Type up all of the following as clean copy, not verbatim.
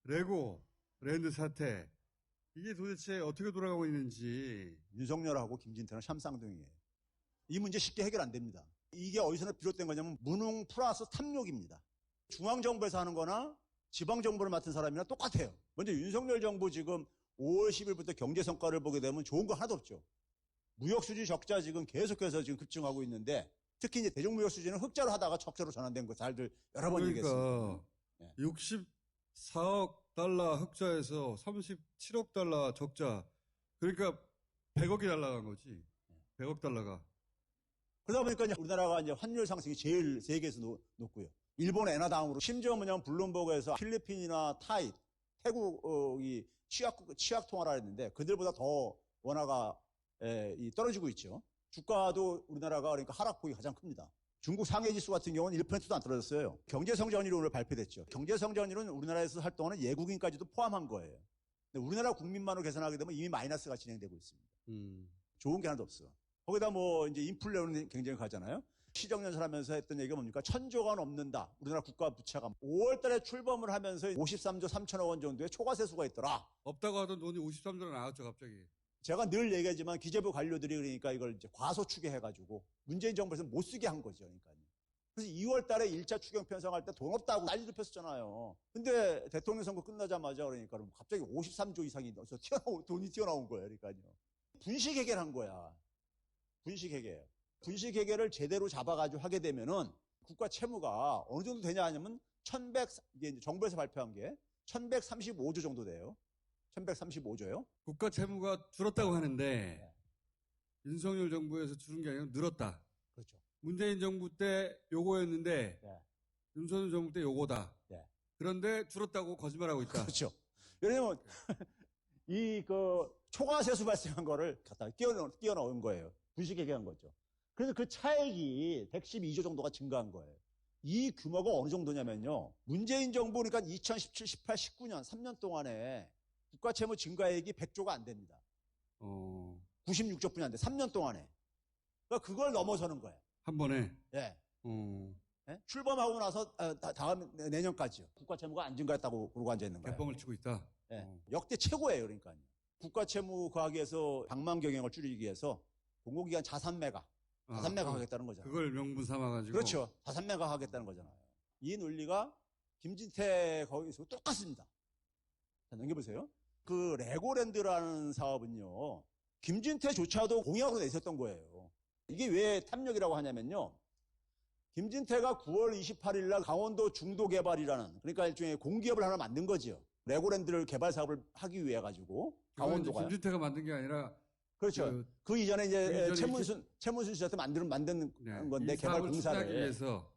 레고 랜드 사태 이게 도대체 어떻게 돌아가고 있는지. 윤석열하고 김진태는 샴쌍둥이에요. 이 문제 쉽게 해결 안 됩니다. 이게 어디서 비롯된 거냐면 무능 플러스 탐욕입니다. 중앙정부에서 하는 거나 지방정부를 맡은 사람이랑 똑같아요. 먼저 윤석열 정부 지금 5월 10일부터 경제성과를 보게 되면 좋은 거 하나도 없죠. 무역수지 적자 지금 계속해서 지금 급증하고 있는데 특히 이제 대중무역수지는 흑자로 하다가 적자로 전환된 거 잘들 여러 번 얘기했습니다. 64억 달러 흑자에서 37억 달러 적자. 그러니까 100억이 날라간 거지. 100억 달러가. 그러다 보니까 이제 우리나라가 이제 환율 상승이 제일 세계에서 높고요. 일본 엔화 다음으로 심지어 뭐냐면 블룸버그에서 필리핀이나 타이, 태국이 취약 통화라 했는데 그들보다 더 원화가 떨어지고 있죠. 주가도 우리나라가 그러니까 하락폭이 가장 큽니다. 중국 상해 지수 같은 경우는 1%도 안 떨어졌어요. 경제성장률이 오늘 발표됐죠. 경제성장률은 우리나라에서 활동하는 외국인까지도 포함한 거예요. 근데 우리나라 국민만으로 계산하게 되면 이미 마이너스가 진행되고 있습니다. 좋은 게 하나도 없어. 거기다 뭐 이제 인플레는 굉장히 가잖아요. 시정연설하면서 했던 얘기가 뭡니까? 1,000조가 넘는다. 우리나라 국가 부채가 5월 달에 출범을 하면서 53조 3천억 원 정도의 초과세수가 있더라. 없다고 하던 돈이 53조로 나왔죠, 갑자기. 제가 늘 얘기하지만 기재부 관료들이 그러니까 이걸 이제 과소 추계해가지고 문재인 정부에서 못 쓰게 한 거죠. 그러니까요. 그래서 2월 달에 1차 추경 편성할 때 돈 없다고 난리를 폈었잖아요. 근데 대통령 선거 끝나자마자 그러니까 갑자기 53조 이상이 돈이 튀어나온 거예요. 그러니까요. 분식 해결한 거야. 분식 해결. 분식 해결을 제대로 잡아가지고 하게 되면은 국가 채무가 어느 정도 되냐 하냐면 이게 정부에서 발표한 게 1135조 정도 돼요. 1135조요. 국가 채무가 줄었다고 하는데 윤석열 정부에서 줄은 게 아니라 늘었다. 그렇죠. 문재인 정부 때 요거였는데 윤석열 정부 때 요거다. 그런데 줄었다고 거짓말하고 있다. 그렇죠. 왜냐면 이 초과세수 발생한 거를 갖다 끼워 넣은 거예요. 분식 해결한 거죠. 그래서 그 차액이 112조 정도가 증가한 거예요. 이 규모가 어느 정도냐면요. 문재인 정부 그러니까 2017, 18, 19년 3년 동안에 국가 채무 증가액이 100조가 안 됩니다. 96조뿐이 안 돼. 3년 동안에. 그러니까 그걸 넘어서는 거예요. 한 번에? 예. 예? 출범하고 나서 다음 내년까지요. 국가 채무가 안 증가했다고 그러고 앉아 있는 거예요. 개뻥을 치고 있다. 예. 역대 최고예요. 그러니까요. 국가 채무 과하기 위해서 방만 경영을 줄이기 위해서 공공기관 자산 매각 하겠다는 거잖아요. 그걸 명분 삼아가지고. 그렇죠. 자산 매각 하겠다는 거잖아요. 이 논리가 김진태 거기서 똑같습니다. 자, 넘겨보세요. 그 레고랜드라는 사업은요. 김진태조차도 공약으로 내셨던 거예요. 이게 왜 탐욕이라고 하냐면요. 김진태가 9월 28일 날 강원도 중도개발이라는 그러니까 일종의 공기업을 하나 만든 거죠. 레고랜드를 개발 사업을 하기 위해 가지고 강원도가 김진태가 만든 게 아니라 그렇죠. 그 이전에 이제 최문순 씨한테 만든 건데 개발 공사를 위해서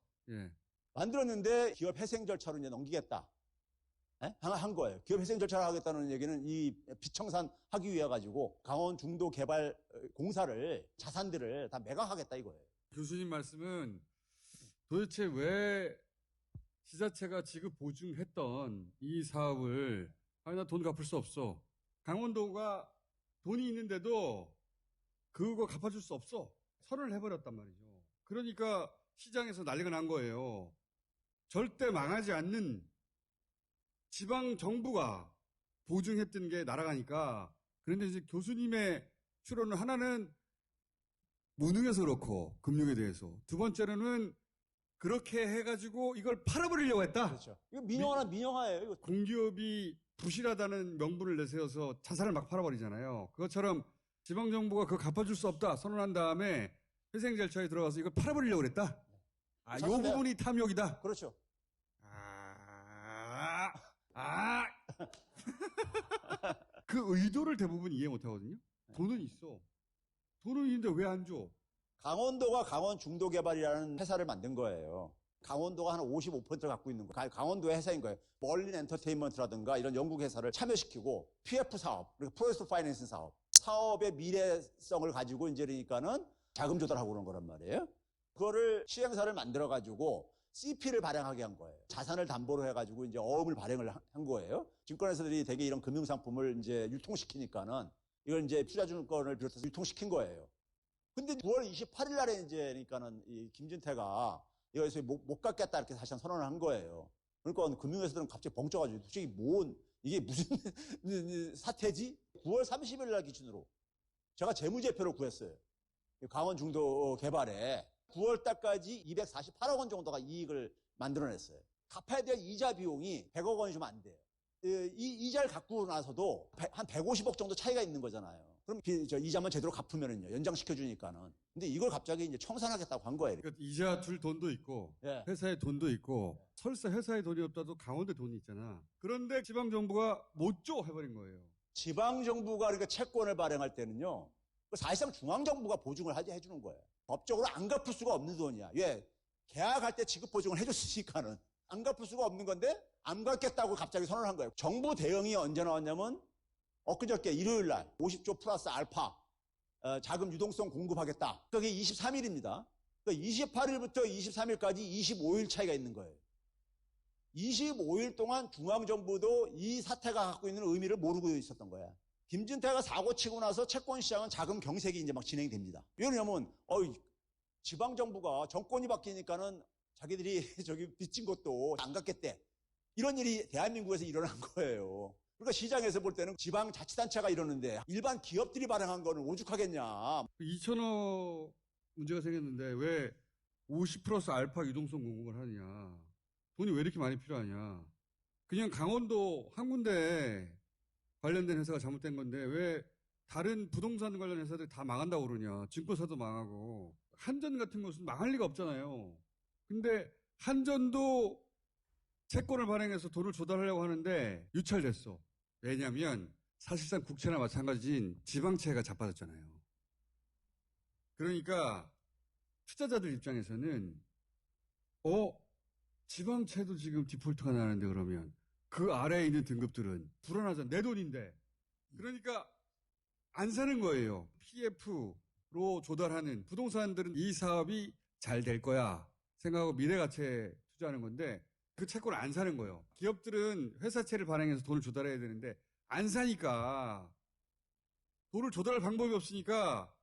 만들었는데 기업 회생 절차로 이제 넘기겠다. 한 거예요. 기업 회생 절차를 하겠다는 얘기는 이 비청산 하기 위해 가지고 강원 중도 개발 공사를 자산들을 다 매각하겠다 이거예요. 교수님 말씀은 도대체 왜 지자체가 지급 보증했던 이 사업을 나 돈 갚을 수 없어. 강원도가 돈이 있는데도 그거 갚아줄 수 없어. 선언을 해버렸단 말이죠. 그러니까 시장에서 난리가 난 거예요. 절대 망하지 않는 지방 정부가 보증했던 게 날아가니까. 그런데 이제 교수님의 추론은 하나는 무능해서 그렇고 금융에 대해서 두 번째로는 그렇게 해가지고 이걸 팔아버리려고 했다. 그렇죠. 이거 민영화예요. 이거. 공기업이 부실하다는 명분을 내세워서 자산을 막 팔아버리잖아요. 그것처럼 지방정부가 그거 갚아줄 수 없다 선언한 다음에 회생 절차에 들어가서 이걸 팔아버리려고 그랬다. 요 부분이 탐욕이다. 그렇죠. 그 의도를 대부분 이해 못 하거든요. 돈은 있어. 돈은 있는데 왜 안 줘? 강원도가 강원 중도개발이라는 회사를 만든 거예요. 강원도가 한 55%를 갖고 있는 거예요. 강원도의 회사인 거예요. 멀린 엔터테인먼트라든가 이런 영국 회사를 참여시키고 PF 사업, 그리고 프로젝트 파이낸싱 사업의 미래성을 가지고 이제 그러니까는 자금 조달하고 그런 거란 말이에요. 그거를 시행사를 만들어 가지고 CP를 발행하게 한 거예요. 자산을 담보로 해가지고 이제 어음을 발행을 한 거예요. 증권회사들이 되게 이런 금융상품을 이제 유통시키니까는 이걸 이제 투자증권을 비롯해서 유통시킨 거예요. 근데 9월 28일 날에 이제 그러니까는 이 김진태가 이거에서 못 갚겠다 이렇게 다시 한 선언을 한 거예요. 그러니까 금융회사들은 갑자기 벙쪄가지고 도대체 이게 무슨 사태지? 9월 30일 날 기준으로 제가 재무제표를 구했어요. 강원 중도 개발에 9월 달까지 248억 원 정도가 이익을 만들어냈어요. 갚아야 될 이자 비용이 100억 원이 좀 안 돼요. 이 이자를 갖고 나서도 한 150억 정도 차이가 있는 거잖아요. 그럼 이자만 제대로 갚으면은요, 연장시켜주니까는. 근데 이걸 갑자기 이제 청산하겠다고 한 거예요. 그러니까 이자 줄 돈도 있고, 예. 회사에 돈도 있고, 설사 회사에 돈이 없다도 강원도에 돈이 있잖아. 그런데 지방정부가 못 줘 해버린 거예요. 지방정부가 그러니까 채권을 발행할 때는요, 사실상 중앙정부가 보증을 해주는 거예요. 법적으로 안 갚을 수가 없는 돈이야. 왜? 계약할 때 지급 보증을 해줬으니까는. 안 갚을 수가 없는 건데, 안 갚겠다고 갑자기 선언을 한 거예요. 정부 대응이 언제 나왔냐면, 엊그저께 일요일 날 50조 플러스 알파 자금 유동성 공급하겠다. 그게 23일입니다. 그러니까 28일부터 23일까지 25일 차이가 있는 거예요. 25일 동안 중앙정부도 이 사태가 갖고 있는 의미를 모르고 있었던 거야. 김진태가 사고 치고 나서 채권 시장은 자금 경색이 이제 막 진행됩니다. 왜냐면 지방정부가 정권이 바뀌니까는 자기들이 빚진 것도 안 갚겠대. 이런 일이 대한민국에서 일어난 거예요. 그러니까 시장에서 볼 때는 지방자치단체가 이러는데 일반 기업들이 발행한 거는 오죽하겠냐. 2천억 문제가 생겼는데 왜 50 플러스 알파 유동성 공급을 하느냐. 돈이 왜 이렇게 많이 필요하냐. 그냥 강원도 한 군데 관련된 회사가 잘못된 건데 왜 다른 부동산 관련 회사들이 다 망한다고 그러냐. 증권사도 망하고. 한전 같은 것은 망할 리가 없잖아요. 근데 한전도 채권을 발행해서 돈을 조달하려고 하는데 유찰됐어. 왜냐하면 사실상 국채나 마찬가지인 지방채가 자빠졌잖아요. 그러니까 투자자들 입장에서는 지방채도 지금 디폴트가 나는데 그러면 그 아래에 있는 등급들은 불안하잖아. 내 돈인데. 그러니까 안 사는 거예요. PF로 조달하는 부동산들은 이 사업이 잘 될 거야 생각하고 미래가치에 투자하는 건데 그 채권을 안 사는 거예요. 기업들은 회사채를 발행해서 돈을 조달해야 되는데 안 사니까 돈을 조달할 방법이 없으니까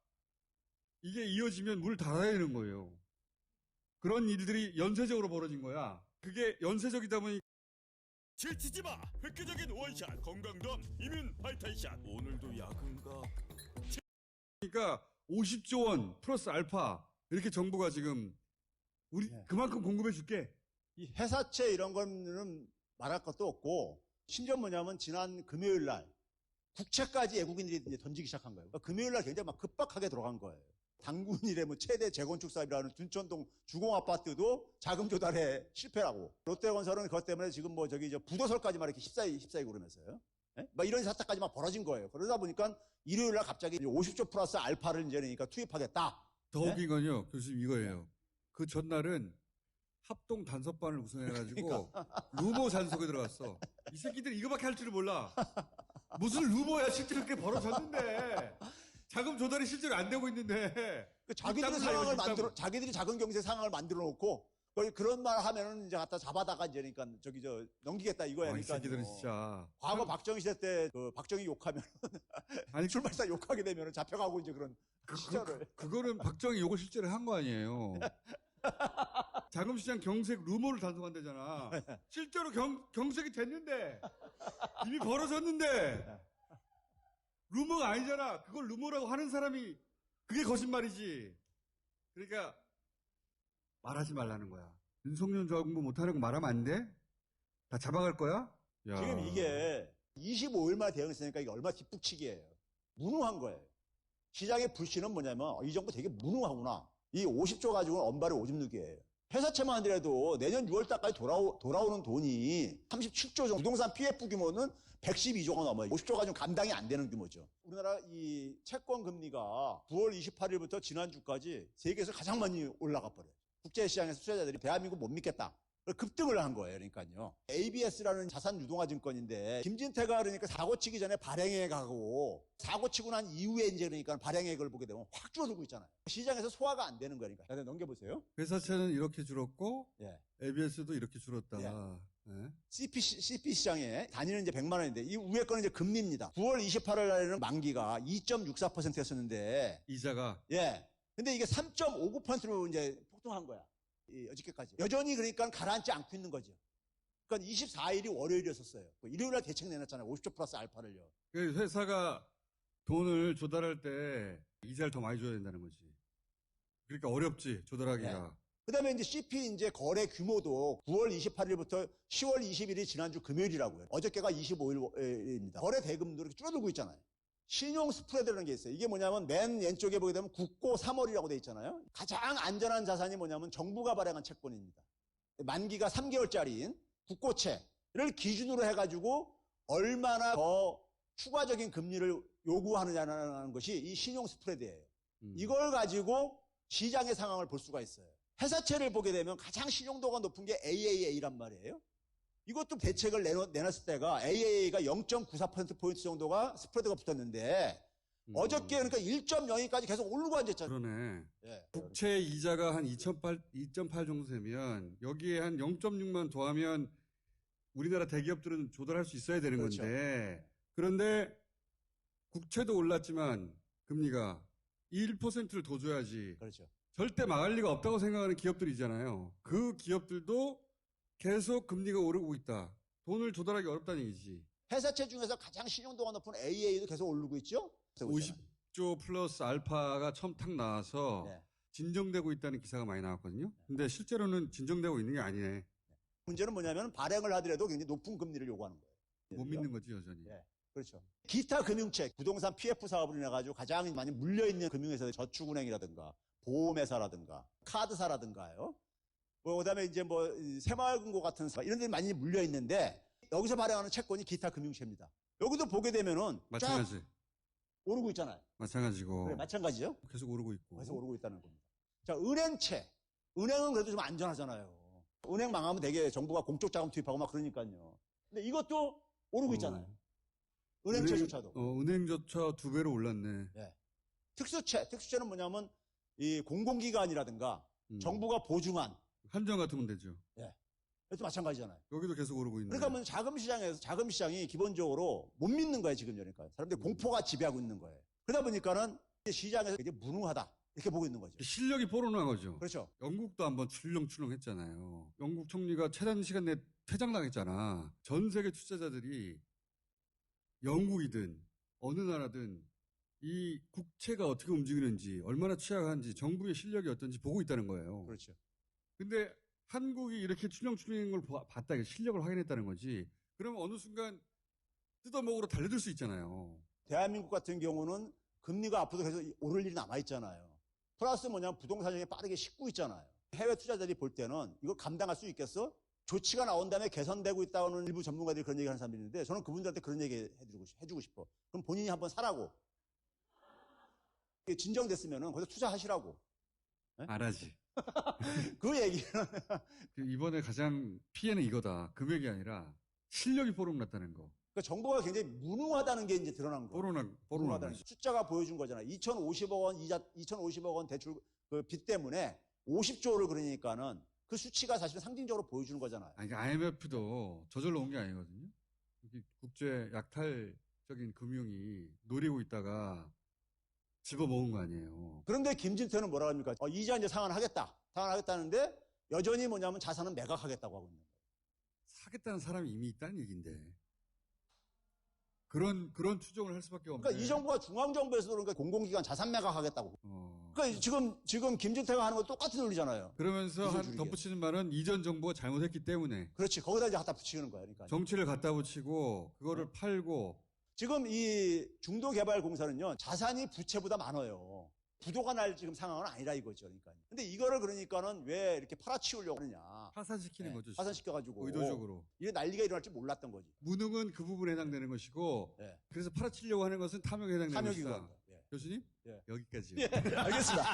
이게 이어지면 문을 닫아야 되는 거예요. 그런 일들이 연쇄적으로 벌어진 거야. 그게 연쇄적이다 보니 지치지 마. 획기적인 원샷 건강덤 이뮨 바이탈샷. 오늘도 야근가. 그러니까 50조 원 플러스 알파 이렇게 정부가 지금 우리 그만큼 공급해 줄게. 이 회사채 이런 거는 말할 것도 없고, 심지어 뭐냐면 지난 금요일 날 국채까지 외국인들이 이제 던지기 시작한 거예요. 그러니까 금요일 날 굉장히 막 급박하게 들어간 거예요. 당군 이래 최대 재건축 사업이라는 둔천동 주공 아파트도 자금 조달에 실패라고. 롯데건설은 그것 때문에 지금 부도설까지 막 이렇게 휩싸이고 그러면서요. 예? 막 이런 사태까지 막 벌어진 거예요. 그러다 보니까 일요일 날 갑자기 50조 플러스 알파를 이제 그러니까 투입하겠다. 더 웃긴 건요, 교수님 이거예요. 그 전날은 합동 단서반을 구성해가지고 루머 잔속에 들어갔어. 이 새끼들 이거밖에 할 줄을 몰라. 무슨 루머야. 실제로 그렇게 벌어졌는데 자금 조달이 실제로 안 되고 있는데 자기들이 자금 경제 상황을 만들어 놓고 그런 말 하면은 이제 갖다 잡아다가 이제 그러니까 넘기겠다 이거야. 이 그러니까 새끼들은 진짜 과거 박정희 시대 때 박정희 욕하면 아니 출발사 욕하게 되면은 잡혀가고 이제 그런 시절을. 그거는 박정희 요거 실제로 한 거 아니에요. 자금시장 경색 루머를 단속한다잖아. 실제로 경색이 됐는데 이미 벌어졌는데 루머가 아니잖아. 그걸 루머라고 하는 사람이 그게 거짓말이지. 그러니까 말하지 말라는 거야. 윤석열 정부 못하는 거 말하면 안 돼? 다 잡아갈 거야? 야. 지금 이게 25일 만에 대응했으니까 이게 얼마나 뒷북치기예요. 무능한 거예요. 시장의 불신은 뭐냐면 이 정부 되게 무능하구나. 이 50조 가지고는 엄발의 오줌 누기예요. 회사채만 하더라도 내년 6월 달까지 돌아오는 돈이 37조 정도, 부동산 PF 규모는 112조가 넘어요. 50조 가지고 감당이 안 되는 규모죠. 우리나라 이 채권 금리가 9월 28일부터 지난주까지 세계에서 가장 많이 올라가 버려요. 국제시장에서 투자자들이 대한민국 못 믿겠다. 급등을 한 거예요. 그러니까요. ABS라는 자산 유동화 증권인데 김진태가 그러니까 사고 치기 전에 발행해 가고 사고 치고 난 이후에 이제 그러니까 발행액을 보게 되면 확 줄어들고 있잖아요. 시장에서 소화가 안 되는 거니까. 자, 넘겨보세요. 회사채는 이렇게 줄었고 예. ABS도 이렇게 줄었다. 예. 예? CP 시장에 단위는 이제 100만 원인데 이 위에 거는 이제 금리입니다. 9월 28일 날에는 만기가 2.64%였었는데 이자가 예. 근데 이게 3.59%로 이제 폭등한 거야. 어저께까지. 여전히 그러니까 가라앉지 않고 있는 거죠. 그러니까 24일이 월요일이었었어요. 일요일 날 대책 내놨잖아요. 50조 플러스 알파를요. 그 회사가 돈을 조달할 때 이자를 더 많이 줘야 된다는 거지. 그러니까 어렵지, 조달하기가. 그다음에 이제 CP 이제 거래 규모도 9월 28일부터 10월 20일이 지난주 금요일이라고요. 어저께가 25일입니다. 거래 대금도 이렇게 줄어들고 있잖아요. 신용 스프레드라는 게 있어요. 이게 뭐냐면 맨 왼쪽에 보게 되면 국고 3월이라고 돼 있잖아요. 가장 안전한 자산이 뭐냐면 정부가 발행한 채권입니다. 만기가 3개월짜리인 국고채를 기준으로 해가지고 얼마나 더 추가적인 금리를 요구하느냐는 것이 이 신용 스프레드예요. 이걸 가지고 시장의 상황을 볼 수가 있어요. 회사채를 보게 되면 가장 신용도가 높은 게 AAA란 말이에요. 이것도 대책을 내놨을 때가 AAA가 0.94%포인트 정도가 스프레드가 붙었는데 어저께 그러니까 1.02까지 계속 오르고 앉았잖아요. 그러네. 예. 국채 이자가 한 2.8 정도 되면 여기에 한 0.6만 더하면 우리나라 대기업들은 조달할 수 있어야 되는 그렇죠. 건데 그런데 국채도 올랐지만 금리가 1%를 더 줘야지 그렇죠. 절대 망할 리가 없다고 생각하는 기업들이잖아요. 그 기업들도 계속 금리가 오르고 있다. 돈을 조달하기 어렵다는 얘기지. 회사채 중에서 가장 신용도가 높은 AA도 계속 오르고 있죠. 50조 플러스 알파가 처음 탁 나와서 네. 진정되고 있다는 기사가 많이 나왔거든요. 근데 실제로는 진정되고 있는 게 아니네. 문제는 뭐냐면 발행을 하더라도 굉장히 높은 금리를 요구하는 거예요. 못 믿는 거지 여전히. 네. 그렇죠. 기타 금융채, 부동산 PF 사업을 인해가지고 가장 많이 물려있는 금융회사들, 저축은행이라든가, 보험회사라든가, 카드사라든가요. 그 다음에 이제 새마을금고 같은 이런 데이 많이 물려있는데, 여기서 발행하는 채권이 기타 금융채입니다. 여기도 보게 되면은, 마찬가지. 쫙 오르고 있잖아요. 마찬가지고. 그래, 마찬가지죠. 계속 오르고 있고. 계속 오르고 있다는 겁니다. 자, 은행채. 은행은 그래도 좀 안전하잖아요. 은행 망하면 되게 정부가 공적 자금 투입하고 막 그러니까요. 근데 이것도 오르고 있잖아요. 은행채조차도. 은행조차 2배로 올랐네. 예. 특수채는 뭐냐면 이 공공기관이라든가 정부가 보증한 한정 같으면 되죠. 이것도 마찬가지잖아요. 여기도 계속 오르고 있네. 그러니까 뭐 자금 시장이 기본적으로 못 믿는 거예요, 지금 그러니까. 사람들이 공포가 지배하고 있는 거예요. 그러다 보니까는 시장에서 이제 무능하다. 이렇게 보고 있는 거죠. 실력이 뽀로난 거죠. 그렇죠. 영국도 한번 출렁출렁 했잖아요. 영국 총리가 최단 시간 내에 퇴장당했잖아. 전 세계 투자자들이 영국이든 어느 나라든 이 국채가 어떻게 움직이는지 얼마나 취약한지 정부의 실력이 어떤지 보고 있다는 거예요. 그렇죠. 근데 한국이 이렇게 출렁출렁한 걸 봤다. 실력을 확인했다는 거지. 그러면 어느 순간 뜯어먹으러 달려들 수 있잖아요. 대한민국 같은 경우는 금리가 앞으로 계속 오를 일이 남아있잖아요. 플러스 뭐냐면 부동산이 빠르게 식고 있잖아요. 해외 투자자들이 볼 때는 이걸 감당할 수 있겠어? 조치가 나온 다음에 개선되고 있다는 일부 전문가들이 그런 얘기 하는 사람들이 있는데 저는 그분들한테 그런 얘기 해주고 싶어. 그럼 본인이 한번 사라고. 진정됐으면 거기서 투자하시라고. 네? 안 하지. 그 얘기는. 이번에 가장 피해는 이거다. 금액이 아니라 실력이 뽀록났다는 거. 그러니까 정부가 굉장히 무능하다는 게 이제 드러난 거예요. 뽀록나다는 거. 숫자가 보여준 거잖아요. 2,050억 원 이자, 2,050억 원 대출 그 빚 때문에 50조를 그러니까는 그 수치가 사실은 상징적으로 보여주는 거잖아요. 아니, IMF도 저절로 온 게 아니거든요. 국제 약탈적인 금융이 노리고 있다가 집어먹은 거 아니에요. 그런데 김진태는 뭐라 합니까? 이자 이제 상환하겠다는데 여전히 뭐냐면 자산은 매각하겠다고 하고 있는 거예요. 사겠다는 사람이 이미 있다는 얘기인데. 그런 추정을 할 수밖에 없는. 그러니까 이 정부가 중앙정부에서도 그러니까 공공기관 자산 매각하겠다고. 그러니까 지금 김진태가 하는 거 똑같이 돌리잖아요. 그러면서 덧붙이는 말은 이전 정부가 잘못했기 때문에. 그렇지. 거기다 이제 갖다 붙이는 거야. 그러니까. 정치를 갖다 붙이고 그거를 팔고. 지금 이 중도개발공사는요. 자산이 부채보다 많아요. 부도가 날 지금 상황은 아니라 이거죠. 그러니까. 근데 이거를 그러니까는 왜 이렇게 팔아치우려고 하느냐. 파산시키는 거죠. 파산시켜가지고. 의도적으로. 이게 난리가 일어날 줄 몰랐던 거지. 무능은 그 부분에 해당되는 것이고. 그래서 팔아치려고 하는 것은 탐욕에 해당되는 것이다. 탐욕이거든요. 교수님? 여기까지요. 알겠습니다.